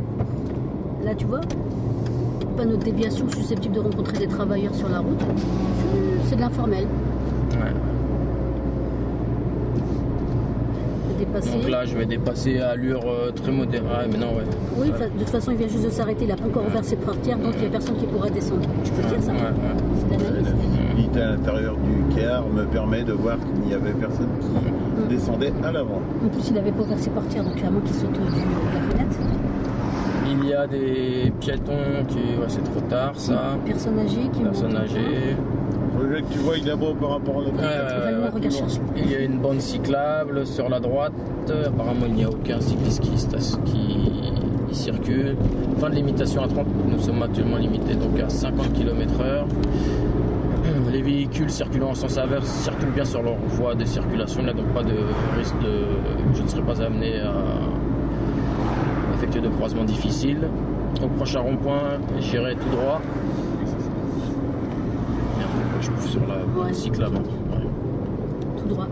Là, tu vois, panneau de déviation susceptible de rencontrer des travailleurs sur la route. C'est de l'informel. Ouais. De dépasser. Donc là, je vais dépasser à allure très modérée. Ah, mais non, ouais. Oui, de toute façon, il vient juste de s'arrêter. Il n'a pas encore ouvert ses portières, donc il n'y a personne qui pourrait descendre. Je peux te dire ça. Ouais, ouais. C'est de La l'analyse. visibilité à l'intérieur du car me permet de voir qu'il n'y avait personne qui descendait à l'avant. En plus, il n'avait pas ouvert ses portières, donc clairement qu'il saute de la fenêtre. Il y a des piétons qui. Ouais, c'est trop tard ça. Personne âgée qui Personnes monte. âgées. Le que tu vois, il est beau par rapport à l'autre. Vraiment, regarde, cherche. Il y a une bande cyclable sur la droite. Apparemment, il n'y a aucun cycliste qui circule. Fin de limitation à 30. Nous sommes actuellement limités donc à 50 km/h. Les véhicules circulant en sens inverse circulent bien sur leur voie de circulation. Il n'y a donc pas de risque je ne serai pas amené à effectuer de croisement difficile. Au prochain rond-point, j'irai tout droit. Merde, je bouffe sur la bande Ouais. cyclable. Ouais. Tout droit.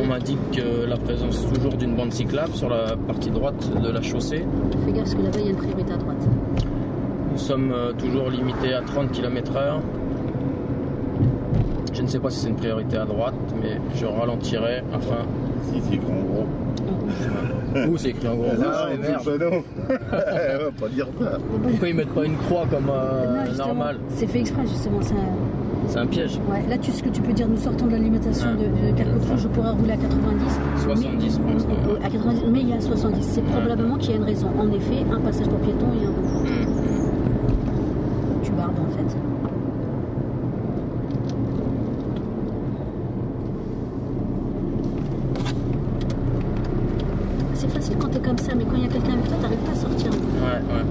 On m'indique la présence toujours d'une bande cyclable sur la partie droite de la chaussée. Fais gaffe parce que là-bas, il y a une priorité à droite. Nous sommes toujours limités à 30 km/h. Je ne sais pas si c'est une priorité à droite, mais je ralentirai afin. Si, c'est écrit en gros. Où c'est écrit en gros? Ah, Non, merde. c'est pas non. On va pas dire ça. Pourquoi ils mettent pas une croix comme Non, justement, normal? c'est fait exprès, justement. C'est un piège. Ouais, là, ce que tu peux dire, nous sortons de la limitation de Carquefou, je pourrais rouler à 90. 70 pour l'instant. À 90, mais il y a 70. C'est probablement qu'il y a une raison. En effet, un passage pour piétons et un rond-point. Tu bardes en fait. C'est facile quand t'es comme ça, mais quand il y a quelqu'un avec toi, t'arrives pas à sortir. Ouais, ouais.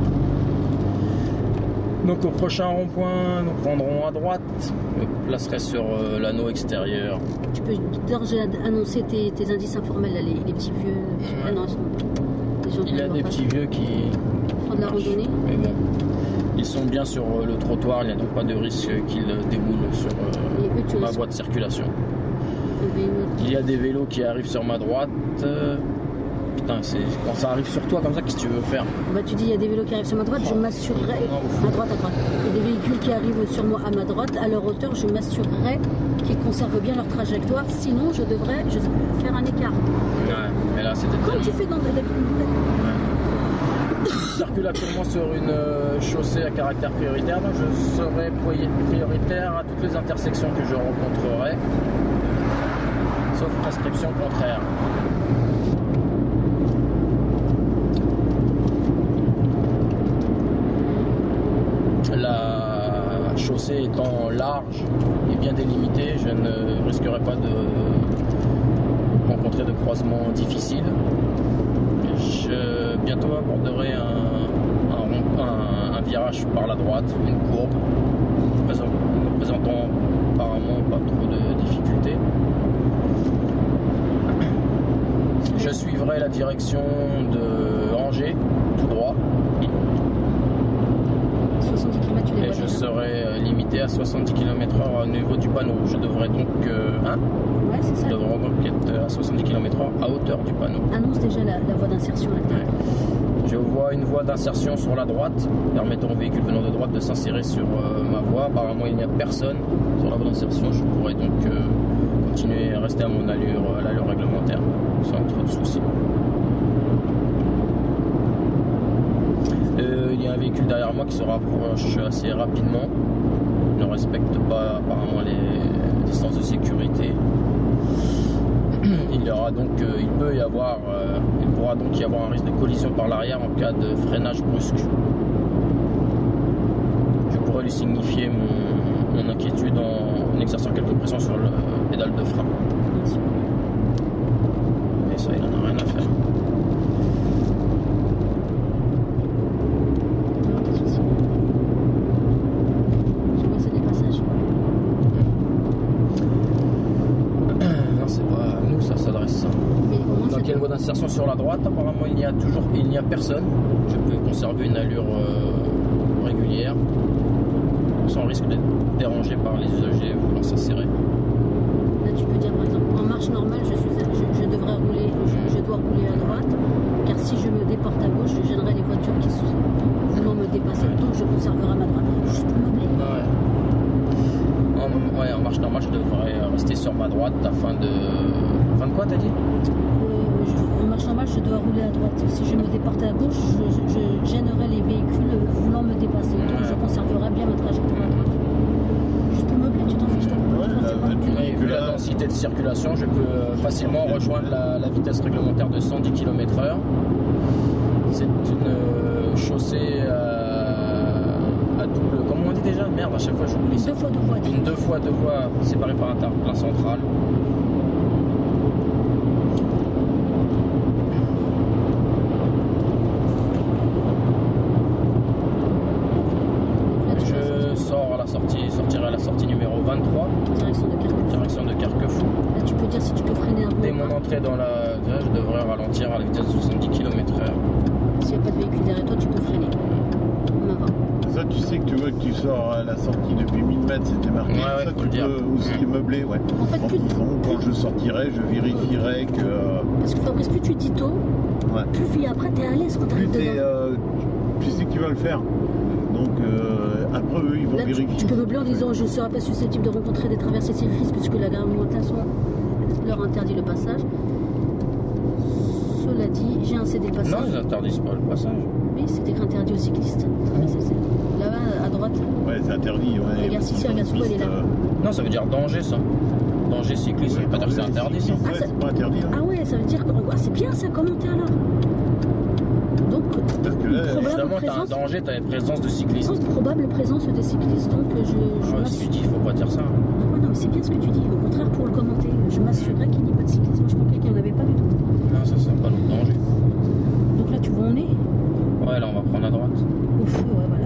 Donc au prochain rond-point, nous prendrons à droite. Je me placerai sur l'anneau extérieur. Tu peux d'ores et déjà annoncer tes indices informels, là, les petits vieux. Ouais. Ah non, ils sont pas. Les gens Il y a des petits vieux qui font de la marchent. randonnée. Mais bon, ils sont bien sur le trottoir, il n'y a donc pas de risque qu'ils déboulent sur Et eux, tu ma risques voie de circulation. de vélo. Il y a des vélos qui arrivent sur ma droite. Putain, quand ça arrive sur toi comme ça, qu'est-ce que tu veux faire? Bah, tu dis il y a des vélos qui arrivent sur ma droite, je m'assurerai. Non. À droite. Il y a des véhicules qui arrivent sur moi à ma droite, à leur hauteur, je m'assurerai qu'ils conservent bien leur trajectoire. Sinon, je devrais faire un écart. Ouais, mais là c'était Comme tu tellement- fais dans Je circule actuellement sur une chaussée à caractère prioritaire, donc je serai prioritaire à toutes les intersections que je rencontrerai, sauf prescription contraire. La chaussée étant large et bien délimitée, je ne risquerai pas de rencontrer de croisements difficiles. Je bientôt aborderai un virage par la droite, une courbe, ne présentant apparemment pas trop de difficultés. Je suivrai la direction de Angers, tout droit, 70 km, tu les et vois je déjà. serai limité à 70 km/h au niveau du panneau. Je devrais donc, Ouais, c'est ça. je devrais donc être à 70 km/h à hauteur du panneau. Annonce déjà la voie d'insertion là. Ouais. Je vois une voie d'insertion sur la droite, permettant aux véhicules venant de droite de s'insérer sur ma voie. Apparemment, il n'y a personne sur la voie d'insertion. Je pourrais donc continuer à rester à mon allure, à l'allure réglementaire, sans trop de soucis. Il y a un véhicule derrière moi qui se rapproche assez rapidement. Il ne respecte pas apparemment les distances de sécurité. Il pourra donc y avoir un risque de collision par l'arrière en cas de freinage brusque. Je pourrais lui signifier mon inquiétude en exerçant quelques pressions sur le pédale de frein. Et ça, il n'en a rien à faire. Non, pas de soucis. Tu vois, c'est des passages. Non, c'est pas à nous, ça s'adresse ça. Mais au moins, Donc il y a une voie d'insertion sur la droite, apparemment il n'y a personne. Je peux conserver une allure régulière, sans risque d'être dérangé par les usagers voulant s'insérer. là, tu peux dire par exemple, en marche normale, je dois rouler à droite, car si je me déporte à gauche, je gênerai les voitures qui sont voulant me dépasser. Donc je conserverai ma droite. Juste pour meubler. En marche normale, je devrais rester sur ma droite afin de quoi t'as dit? En marche normale, je dois rouler à droite. Si je me déportais à gauche, je gênerais les véhicules voulant me dépasser. Donc je conserverai bien ma trajectoire à droite. Juste pour meubler, tu t'en fiches, toi. Et vu la densité de circulation, je peux facilement rejoindre la vitesse réglementaire de 110 km/h. C'est une chaussée à double. Comment on dit déjà? Merde, à chaque fois j'oublie ça. 2 fois 2 voies. Une 2 fois 2 voies séparées par un terre-plein central. Je sortirai à la sortie numéro 23, Direction de Carquefou. direction de Carquefou. Là, tu peux dire si tu peux freiner avant. Dès ou mon pas. entrée dans la zone, je devrais ralentir à la vitesse de 70 km/h. S'il n'y a pas de véhicule derrière toi, tu peux freiner. En avant. Ça, tu sais que tu vois que tu sors à la sortie depuis 1000 mètres, c'était marqué. Ouais, ça, faut tu le dire. peux aussi meubler, ouais. En fait, plus, disant, quand je sortirai, je vérifierai que parce que Fabrice, plus tu dis tôt, ouais. plus après t'es à l'aise quand plus t'arrives dedans. tu sais que tu vas le faire. Donc après eux, ils vont Là, vérifier. tu peux meubler en disant je ne serai pas susceptible de rencontrer des traversées cyclistes puisque la réglementation leur interdit le passage. Cela dit, j'ai un CD Non, passage. ils interdisent pas le passage. Oui, c'est écrit interdit aux cyclistes. Là-bas, à droite. Ouais, c'est interdit. Ouais. Regarde, si, regarde, tu vois, il est là. Non, ça veut dire danger, ça. Danger cycliste, ça veut pas dire que c'est interdit, ça. Ouais, c'est pas interdit. Hein. Ah ouais, ça veut dire que c'est bien ça, commenter alors. Donc, Parce que là, probable Justement, t'as un présence, danger, t'as une présence de cyclistes. probable présence des cyclistes. Donc, je Ah ouais, si tu dis, il faut pas dire ça. Ah ouais, non, mais c'est bien ce que tu dis. Au contraire, pour le commenter, je m'assurerai qu'il n'y ait pas de cyclisme. Moi, je pensais qu'il n'y en avait pas du tout. Non, ça sent pas notre danger. Donc là, tu vois, on est Ouais, là, on va prendre à droite. au feu, ouais, voilà.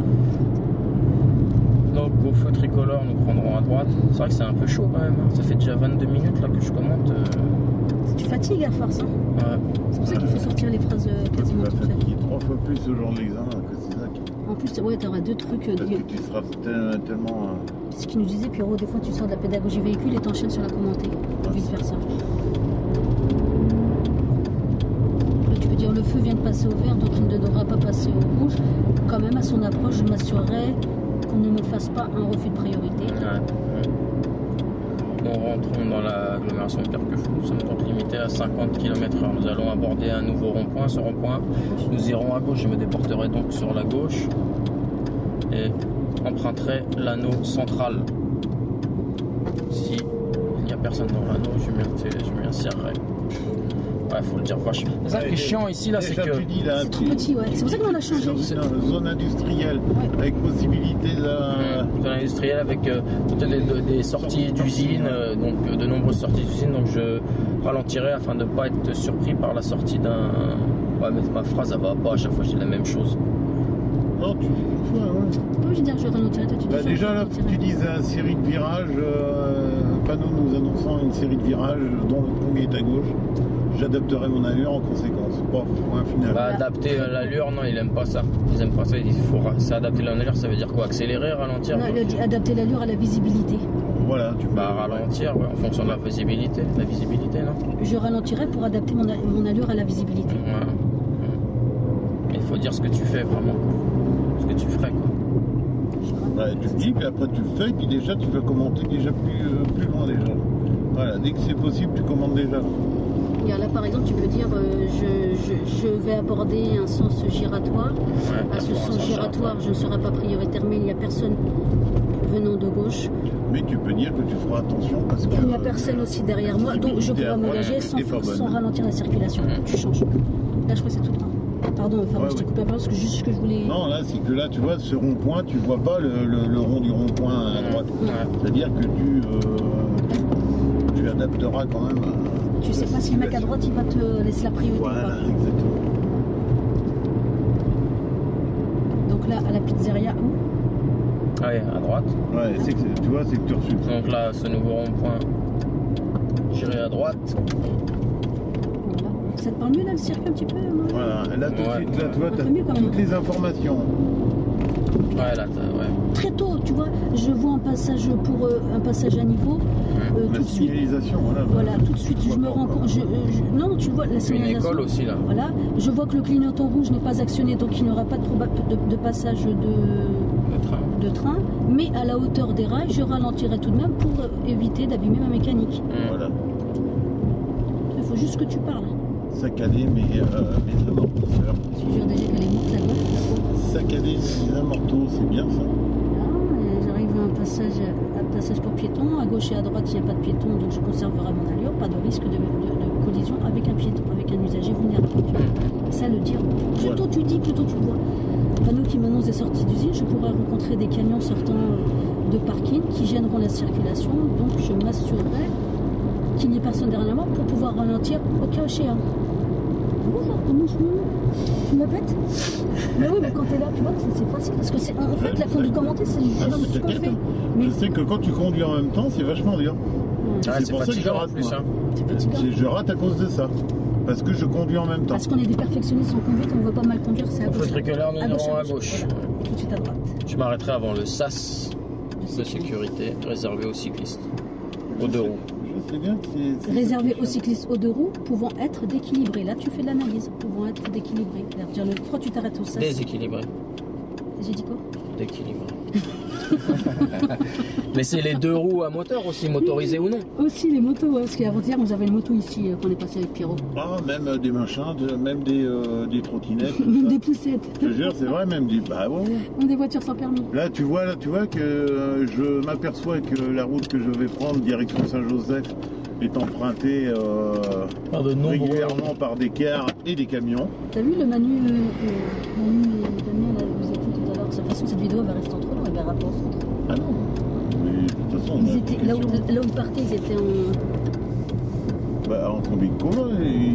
Go Feu Tricolore nous prendront à droite. C'est vrai que c'est un peu chaud quand même. Hein. Ça fait déjà 22 minutes là que je commente. Tu fatigues à force. Hein. Ouais. C'est pour ça qu'il faut sortir les phrases quasiment Tu vas toutes faites. fatiguer 3 fois plus ce jour de l'examen que c'est ça qui... En plus, ouais, t'auras deux trucs. Parce que tu seras tellement... Ce qu'il nous disait, Pierrot, des fois tu sors de la pédagogie véhicule et t'enchaînes sur la commentée. Ou vice versa. Tu peux dire le feu vient de passer au vert, donc il ne devra pas passer au rouge. Quand même, à son approche, je m'assurerai qu'on ne me fasse pas un refus de priorité. Ouais. Nous rentrons dans l'agglomération de Carquefou. Nous sommes donc limités à 50 km/h. Nous allons aborder un nouveau rond-point. Ce rond-point, nous irons à gauche. Je me déporterai donc sur la gauche et emprunterai l'anneau central. Si il n'y a personne dans l'anneau, je m'y insérerai. Ouais, faut le dire vachement. C'est ça qui est chiant ici, là, c'est que... C'est trop petit, ouais. C'est pour ça qu'on a changé. C'est une zone industrielle, avec possibilité de... Zone industrielle avec peut-être des sorties d'usine, donc de nombreuses sorties d'usine, donc je ralentirai afin de ne pas être surpris par la sortie d'un... Ouais, mais ma phrase, elle va pas, à chaque fois je dis la même chose. Non, tu dis une fois, ouais. Oui, je veux dire, je ralentirai, toi tu dis... Déjà, là, tu dis une série de virages, panneau nous annonçant une série de virages, dont le premier est à gauche. J'adapterai mon allure en conséquence. Bon, point final. Bah, adapter l'allure, non, il aime pas ça. Ils aiment pas ça, il faut s'adapter l'allure, ça veut dire quoi? Accélérer, ralentir? Non, il a dit adapter l'allure à la visibilité. Voilà, tu peux... Bah, ralentir, ouais, en fonction de la visibilité. La visibilité, non? Je ralentirai pour adapter mon allure à la visibilité. Ouais. Il faut dire ce que tu fais, vraiment. Ce que tu ferais, quoi. Bah, tu te dis, puis après tu le fais, puis déjà tu vas commenter déjà plus loin déjà. Voilà, dès que c'est possible, tu commentes déjà. Et là, par exemple, tu peux dire je vais aborder un sens giratoire. Ouais, À ce sens giratoire, je ne serai pas prioritaire, mais il n'y a personne venant de gauche. Mais tu peux dire que tu feras attention parce que... Il n'y a personne aussi derrière moi, donc je pourrai m'engager sans ralentir la circulation. Tu changes. Là, je crois que c'est tout droit. Pardon, enfin, je t'ai coupé la parole parce que juste ce que je voulais... Non, là, c'est que là, tu vois, ce rond-point, tu vois pas le rond du rond-point à droite. Ouais. C'est-à-dire que tu adapteras quand même... Tu sais pas si le mec à droite, il va te laisser la priorité ou Voilà, pas. exactement. Donc là, à la pizzeria, où? Ouais, à droite. Ouais, c'est que, tu vois, c'est que tu reçus. Donc là, ce nouveau rond-point, j'irai à droite. Voilà. Ça te parle mieux là, le circuit un petit peu? Voilà, là, tout de suite, là, tu vois, Un tu as peu mieux, quand même. toutes les informations. Ouais, là, ouais. Très tôt, tu vois, je vois un passage pour un passage à niveau. La Tout de suite. signalisation, Voilà, tout de suite, je me rends compte. Non, tu vois, la Une signalisation. école aussi, là. Voilà, je vois que le clignotant rouge n'est pas actionné, donc il n'y aura pas de passage de train. Mais à la hauteur des rails, je ralentirai tout de même pour éviter d'abîmer ma mécanique. Voilà. Il faut juste que tu parles. Saccader mes amortisseurs. Je suis sûre déjà qu'elle est morte, la gauche. Saccader mes amortos, c'est bien ça. J'arrive à un passage pour piétons. À gauche et à droite, il n'y a pas de piétons, donc je conserverai mon allure. Pas de risque de collision avec un piéton, avec un usager vulnérable. Ça, le dire. Plus tôt tu dis, plus tôt tu vois. Panneau qui m'annonce des sorties d'usine, je pourrais rencontrer des camions sortant de parking qui gêneront la circulation. Donc je m'assurerai qu'il n'y ait personne derrière moi pour pouvoir ralentir au cas échéant. Tu m'appelles? Mais oui, mais quand t'es là, tu vois, c'est facile. Parce que c'est en fait, la conduite commentée, c'est juste ce qu'on fait. Mais Je sais que quand tu conduis en même temps, c'est vachement dur. Ouais, c'est pour ça que je fatigant en rate, plus. moi. Hein. c'est fatigant. Je rate à cause de ça. Parce que je conduis en même temps. Parce qu'on est des perfectionnistes en conduite, on ne veut pas mal conduire, c'est à Au feu gauche. tricolore, nous irons à gauche. Voilà. Tout de suite à droite. Je m'arrêterai avant le SAS de sécurité réservé aux cyclistes. Aux deux roues. Je sais bien que c'est Réservé aux cyclistes aux deux roues, pouvant être déquilibrés. Là, tu fais de l'analyse. Pouvant être déquilibrés. C'est-à-dire, pourquoi tu t'arrêtes au sas? Déséquilibré. J'ai dit quoi? D'équilibre. Mais c'est les deux roues à moteur aussi, motorisées ou non. Aussi les motos, ouais, parce qu'avant-hier, on avait une moto ici qu'on est passé avec Pierrot. Ah, même des machins, même des trottinettes. Même des poussettes. Je te jure, c'est vrai, même des. Bah ouais. Même des voitures sans permis. Là, tu vois que je m'aperçois que la route que je vais prendre, direction Saint-Joseph, est empruntée Par de nombreux. régulièrement par des cars et des camions. T'as vu le Manu et Damien, là, vous étiez tout à l'heure. De toute façon, cette vidéo va rester entre nous, elle verra pas entre nous. Ah non. Mais de toute façon, on Ils a étaient, là où ils partaient, ils étaient Bah, en conduite commun.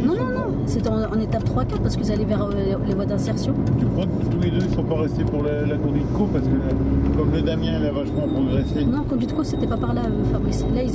Non, c'était en étape 3-4 parce qu'ils allaient vers les voies d'insertion. Tu crois que tous les deux ils sont pas restés pour la conduite co parce que comme le Damien il a vachement progressé. Non, conduite co, c'était pas par là, Fabrice. Là, ils